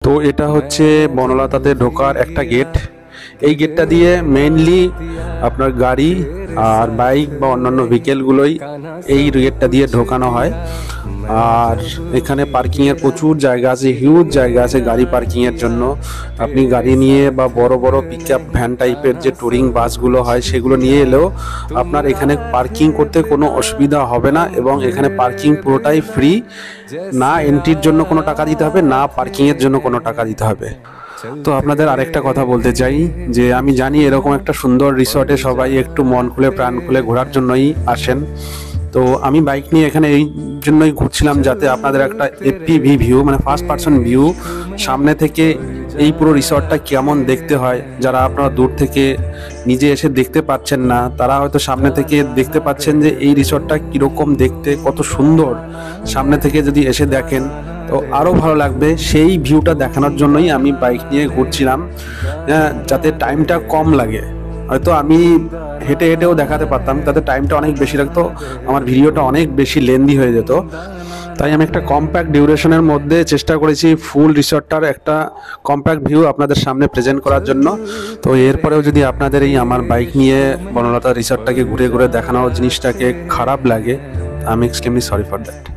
তো এটা হচ্ছে বনলতাতে ঢোকার একটা গেট। এই গেটটা দিয়ে মেইনলি আপনার গাড়ি আর বাইক বা অন্যান্য ভেহিকেলগুলোই এই গেটটা দিয়ে ঢোকানো হয়। আর এখানে পার্কিংয়ের প্রচুর জায়গা আছে, হিউজ জায়গা আছে গাড়ি পার্কিংয়ের জন্য। আপনি গাড়ি নিয়ে বা বড় বড় পিকআপ ভ্যান টাইপের যে টুরিং বাসগুলো হয় সেগুলো নিয়ে এলেও আপনার এখানে পার্কিং করতে কোনো অসুবিধা হবে না, এবং এখানে পার্কিং পুরোটাই ফ্রি। না এন্ট্রির জন্য কোনো টাকা দিতে হবে, না পার্কিংয়ের জন্য কোনো টাকা দিতে হবে। তো আপনাদের আরেকটা কথা বলতে চাই যে আমি জানি এরকম একটা সুন্দর রিসর্টে সবাই একটু মন খুলে প্রাণ খুলে ঘোরার জন্যই আসেন। তো আমি বাইক নিয়ে এখানে এই জন্যই ঘুরছিলাম যাতে আপনাদের একটা এফপিভি ভিউ, মানে ফার্স্ট পার্সন ভিউ, সামনে থেকে এই পুরো রিসর্টটা কেমন দেখতে হয়, যারা আপনারা দূর থেকে নিজে এসে দেখতে পাচ্ছেন না তারা হয়তো সামনে থেকে দেখতে পাচ্ছেন যে এই রিসর্টটা কীরকম দেখতে, কত সুন্দর। সামনে থেকে যদি এসে দেখেন তো আরও ভালো লাগবে। সেই ভিউটা দেখানোর জন্যই আমি বাইক নিয়ে ঘুরছিলাম, যাতে টাইমটা কম লাগে। হয়তো আমি হেঁটে হেঁটেও দেখাতে পারতাম, তাতে টাইমটা অনেক বেশি লাগতো, আমার ভিডিওটা অনেক বেশি লেন্দি হয়ে যেত। তাই আমি একটা কম্প্যাক্ট ডিউরেশনের মধ্যে চেষ্টা করেছি ফুল রিসর্টটার একটা কম্প্যাক্ট ভিউ আপনাদের সামনে প্রেজেন্ট করার জন্য। তো এরপরেও যদি আপনাদের এই আমার বাইক নিয়ে বনলতা রিসর্টটাকে ঘুরে ঘুরে দেখানোর জিনিসটাকে খারাপ লাগে, আমি এক্সট্রিমলি সরি ফর দ্যাট।